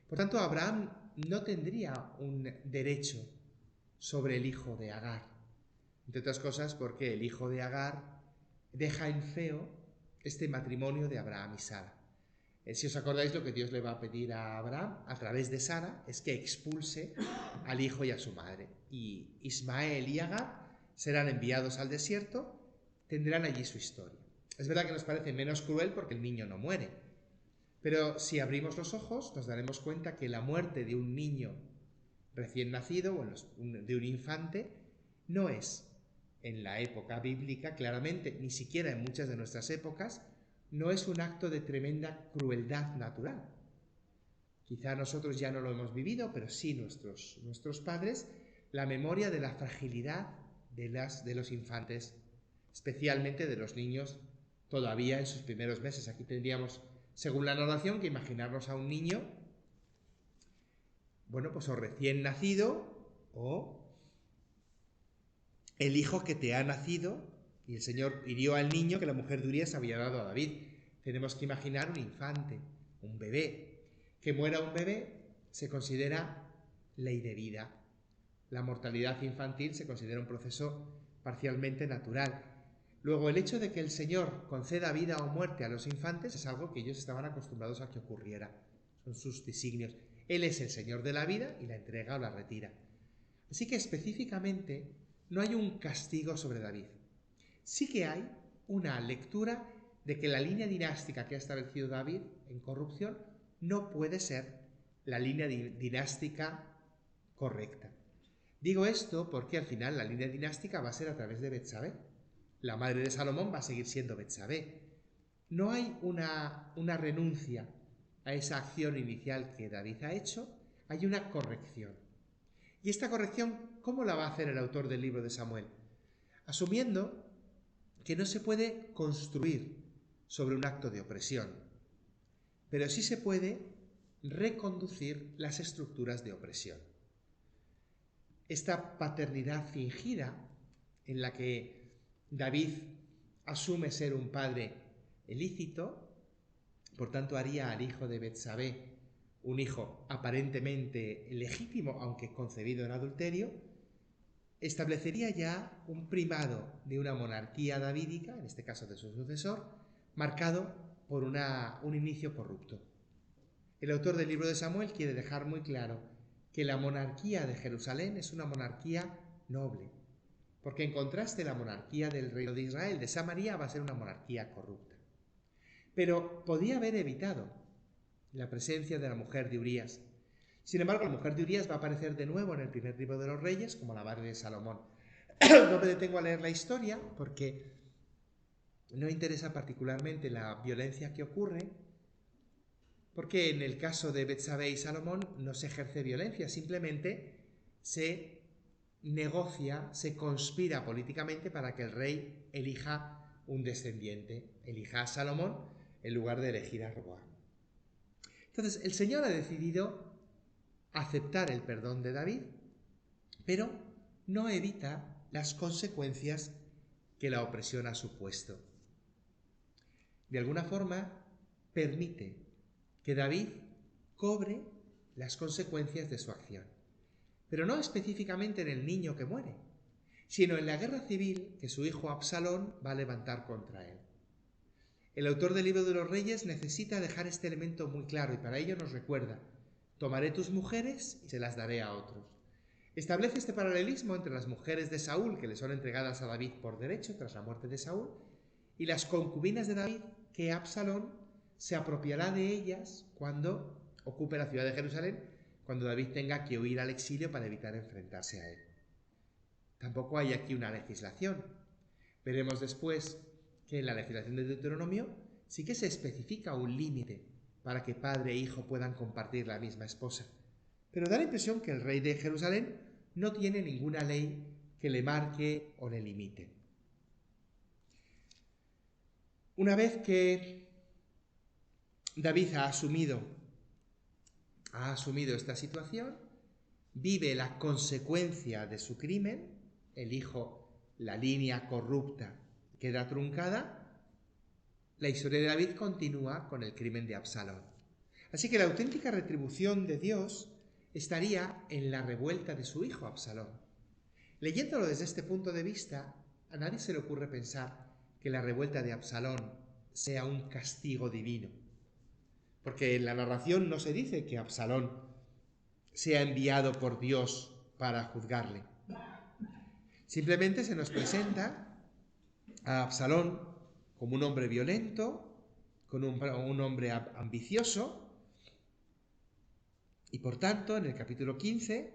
S1: Por tanto, Abraham no tendría un derecho sobre el hijo de Agar, entre otras cosas porque el hijo de Agar deja en feo este matrimonio de Abraham y Sara. Si os acordáis, lo que Dios le va a pedir a Abraham a través de Sara es que expulse al hijo y a su madre. Y Ismael y Agar serán enviados al desierto, tendrán allí su historia. Es verdad que nos parece menos cruel porque el niño no muere, pero si abrimos los ojos nos daremos cuenta que la muerte de un niño recién nacido o de un infante no es, en la época bíblica claramente, ni siquiera en muchas de nuestras épocas, no es un acto de tremenda crueldad natural. Quizá nosotros ya no lo hemos vivido, pero sí nuestros padres, la memoria de la fragilidad de los infantes, especialmente de los niños todavía en sus primeros meses. Aquí tendríamos Según la narración, que imaginarnos a un niño, bueno, pues o recién nacido o el hijo que te ha nacido, y el Señor hirió al niño que la mujer de Urías había dado a David. Tenemos que imaginar un infante, un bebé. Que muera un bebé se considera ley de vida. La mortalidad infantil se considera un proceso parcialmente natural. Luego, el hecho de que el Señor conceda vida o muerte a los infantes es algo que ellos estaban acostumbrados a que ocurriera. Son sus designios. Él es el Señor de la vida y la entrega o la retira. Así que específicamente no hay un castigo sobre David. Sí que hay una lectura de que la línea dinástica que ha establecido David en corrupción no puede ser la línea dinástica correcta. Digo esto porque al final la línea dinástica va a ser a través de Betsabé. La madre de Salomón va a seguir siendo Betsabé. No hay una renuncia a esa acción inicial que David ha hecho, hay una corrección. ¿Y esta corrección cómo la va a hacer el autor del libro de Samuel? Asumiendo que no se puede construir sobre un acto de opresión, pero sí se puede reconducir las estructuras de opresión. Esta paternidad fingida, en la que David asume ser un padre ilícito, por tanto haría al hijo de Betsabé un hijo aparentemente legítimo, aunque concebido en adulterio, establecería ya un primado de una monarquía davídica, en este caso de su sucesor, marcado por un inicio corrupto. El autor del libro de Samuel quiere dejar muy claro que la monarquía de Jerusalén es una monarquía noble, porque en contraste la monarquía del reino de Israel, de Samaria, va a ser una monarquía corrupta. Pero podía haber evitado la presencia de la mujer de Urías. Sin embargo, la mujer de Urías va a aparecer de nuevo en el primer libro de los Reyes como la madre de Salomón. No me detengo a leer la historia porque no interesa particularmente la violencia que ocurre, porque en el caso de Betsabé y Salomón no se ejerce violencia, simplemente se negocia, se conspira políticamente para que el rey elija un descendiente, elija a Salomón en lugar de elegir a Roboam. Entonces, el Señor ha decidido aceptar el perdón de David, pero no evita las consecuencias que la opresión ha supuesto. De alguna forma, permite que David cobre las consecuencias de su acción, pero no específicamente en el niño que muere, sino en la guerra civil que su hijo Absalón va a levantar contra él. El autor del libro de los Reyes necesita dejar este elemento muy claro y para ello nos recuerda: tomaré tus mujeres y se las daré a otros. Establece este paralelismo entre las mujeres de Saúl, que le son entregadas a David por derecho tras la muerte de Saúl, y las concubinas de David, que Absalón se apropiará de ellas cuando ocupe la ciudad de Jerusalén, cuando David tenga que huir al exilio para evitar enfrentarse a él. Tampoco hay aquí una legislación. Veremos después que en la legislación de Deuteronomio sí que se especifica un límite para que padre e hijo puedan compartir la misma esposa. Pero da la impresión que el rey de Jerusalén no tiene ninguna ley que le marque o le limite. Una vez que David ha asumido esta situación, vive la consecuencia de su crimen, el hijo, la línea corrupta queda truncada, la historia de David continúa con el crimen de Absalón. Así que la auténtica retribución de Dios estaría en la revuelta de su hijo Absalón. Leyéndolo desde este punto de vista, a nadie se le ocurre pensar que la revuelta de Absalón sea un castigo divino, porque en la narración no se dice que Absalón sea enviado por Dios para juzgarle. Simplemente se nos presenta a Absalón como un hombre violento, como un hombre ambicioso, y por tanto, en el capítulo 15,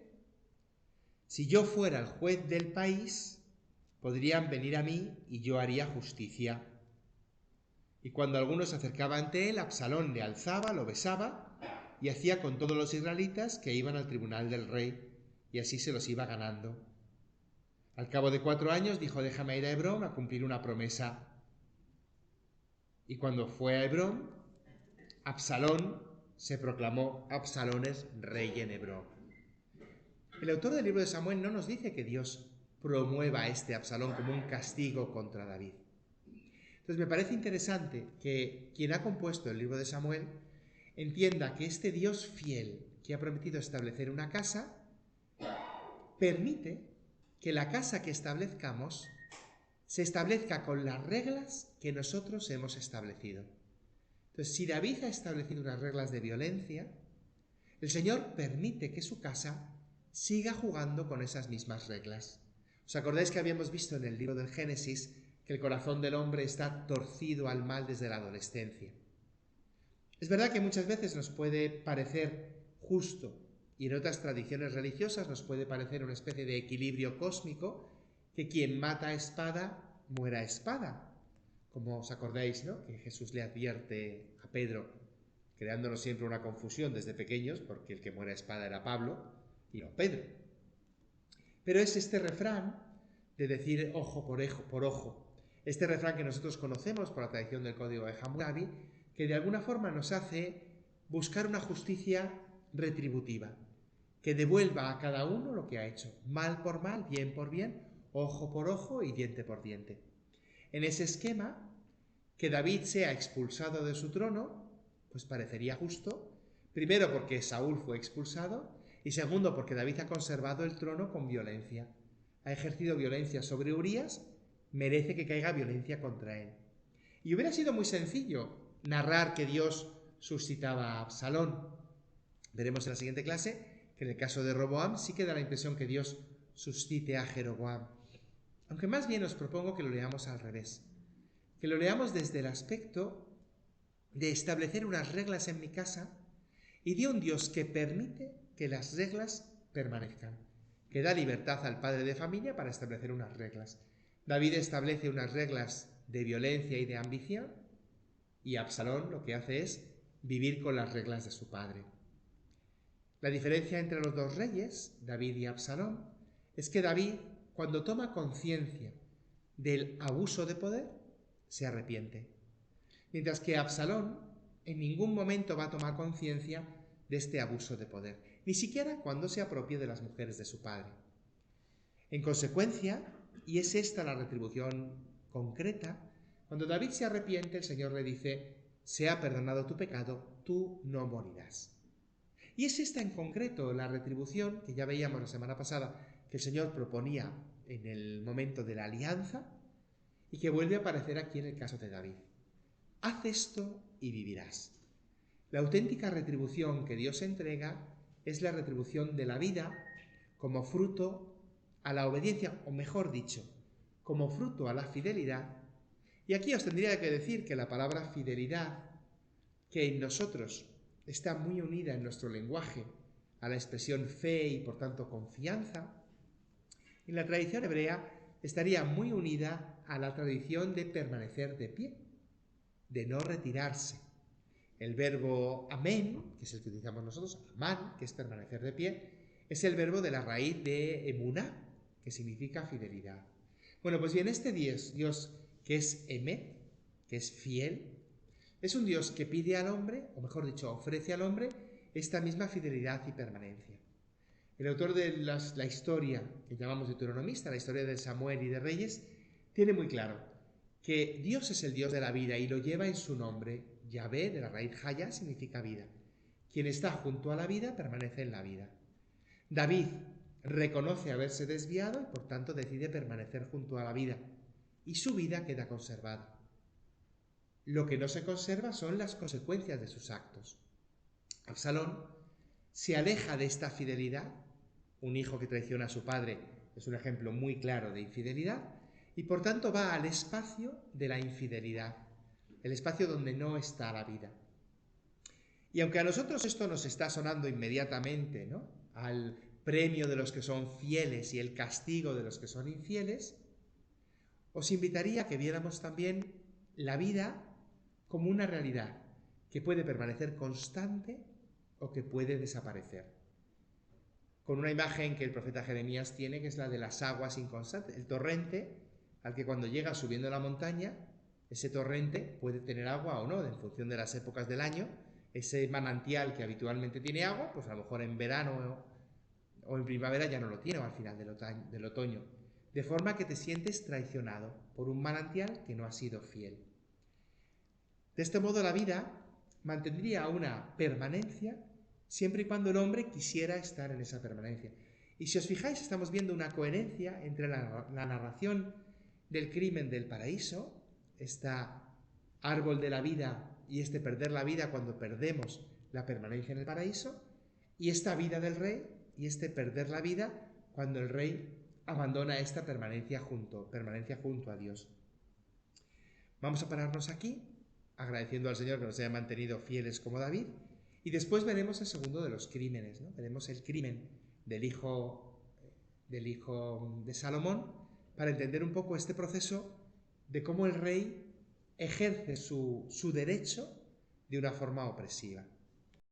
S1: si yo fuera el juez del país, podrían venir a mí y yo haría justicia. Y cuando alguno se acercaba ante él, Absalón le alzaba, lo besaba y hacía con todos los israelitas que iban al tribunal del rey, y así se los iba ganando. Al cabo de 4 años dijo: déjame ir a Hebrón a cumplir una promesa. Y cuando fue a Hebrón, Absalón se proclamó Absalones rey en Hebrón. El autor del libro de Samuel no nos dice que Dios promueva a este Absalón como un castigo contra David. Entonces me parece interesante que quien ha compuesto el libro de Samuel entienda que este Dios fiel que ha prometido establecer una casa permite que la casa que establezcamos se establezca con las reglas que nosotros hemos establecido. Entonces, si David ha establecido unas reglas de violencia, el Señor permite que su casa siga jugando con esas mismas reglas. ¿Os acordáis que habíamos visto en el libro del Génesis que el corazón del hombre está torcido al mal desde la adolescencia? Es verdad que muchas veces nos puede parecer justo y en otras tradiciones religiosas nos puede parecer una especie de equilibrio cósmico que quien mata a espada muera a espada. Como os acordáis, ¿no?, que Jesús le advierte a Pedro, creándonos siempre una confusión desde pequeños, porque el que muere a espada era Pablo y no Pedro. Pero es este refrán de decir ojo por ojo, este refrán que nosotros conocemos por la tradición del Código de Hammurabi, que de alguna forma nos hace buscar una justicia retributiva, que devuelva a cada uno lo que ha hecho, mal por mal, bien por bien, ojo por ojo y diente por diente. En ese esquema, que David sea expulsado de su trono, pues parecería justo, primero porque Saúl fue expulsado y segundo porque David ha conservado el trono con violencia. Ha ejercido violencia sobre Urías, merece que caiga violencia contra él. Y hubiera sido muy sencillo narrar que Dios suscitaba a Absalón. Veremos en la siguiente clase que en el caso de Roboam sí que da la impresión que Dios suscite a Jeroboam. Aunque más bien os propongo que lo leamos al revés, que lo leamos desde el aspecto de establecer unas reglas en mi casa y de un Dios que permite que las reglas permanezcan, que da libertad al padre de familia para establecer unas reglas. David establece unas reglas de violencia y de ambición y Absalón lo que hace es vivir con las reglas de su padre. La diferencia entre los dos reyes, David y Absalón, es que David, cuando toma conciencia del abuso de poder, se arrepiente. Mientras que Absalón en ningún momento va a tomar conciencia de este abuso de poder, ni siquiera cuando se apropie de las mujeres de su padre. En consecuencia, y es esta la retribución concreta, cuando David se arrepiente, el Señor le dice: «Se ha perdonado tu pecado, tú no morirás». Y es esta en concreto la retribución que ya veíamos la semana pasada que el Señor proponía en el momento de la alianza y que vuelve a aparecer aquí en el caso de David. Haz esto y vivirás. La auténtica retribución que Dios entrega es la retribución de la vida como fruto a la obediencia, o mejor dicho, como fruto a la fidelidad. Y aquí os tendría que decir que la palabra fidelidad, que en nosotros está muy unida en nuestro lenguaje a la expresión fe y por tanto confianza, en la tradición hebrea estaría muy unida a la tradición de permanecer de pie, de no retirarse. El verbo amén, que es el que utilizamos nosotros, amán, que es permanecer de pie, es el verbo de la raíz de emuná, que significa fidelidad. Bueno, pues bien, este Dios que es emet, que es fiel, es un Dios que pide al hombre, o mejor dicho, ofrece al hombre esta misma fidelidad y permanencia. El autor de la historia que llamamos deuteronomista, la historia de Samuel y de Reyes, tiene muy claro que Dios es el Dios de la vida y lo lleva en su nombre. Yahvé, de la raíz Jaya, significa vida. Quien está junto a la vida permanece en la vida. David reconoce haberse desviado y por tanto decide permanecer junto a la vida y su vida queda conservada. Lo que no se conserva son las consecuencias de sus actos. Absalón se aleja de esta fidelidad. Un hijo que traiciona a su padre es un ejemplo muy claro de infidelidad y por tanto va al espacio de la infidelidad, el espacio donde no está la vida. Y aunque a nosotros esto nos está sonando inmediatamente, ¿no?, al premio de los que son fieles y el castigo de los que son infieles, os invitaría a que viéramos también la vida como una realidad que puede permanecer constante o que puede desaparecer. Con una imagen que el profeta Jeremías tiene, que es la de las aguas inconstantes, el torrente al que cuando llega subiendo la montaña, ese torrente puede tener agua o no, en función de las épocas del año, ese manantial que habitualmente tiene agua, pues a lo mejor en verano o en primavera ya no lo tiene, o al final del otoño. De forma que te sientes traicionado por un manantial que no ha sido fiel. De este modo la vida mantendría una permanencia siempre y cuando el hombre quisiera estar en esa permanencia. Y si os fijáis, estamos viendo una coherencia entre la narración del crimen del paraíso, esta árbol de la vida y este perder la vida cuando perdemos la permanencia en el paraíso, y esta vida del rey y este perder la vida cuando el rey abandona esta permanencia junto a Dios. Vamos a pararnos aquí, agradeciendo al Señor que nos haya mantenido fieles como David, y después veremos el segundo de los crímenes, ¿no? Veremos el crimen del hijo de Salomón, para entender un poco este proceso de cómo el rey ejerce su derecho de una forma opresiva.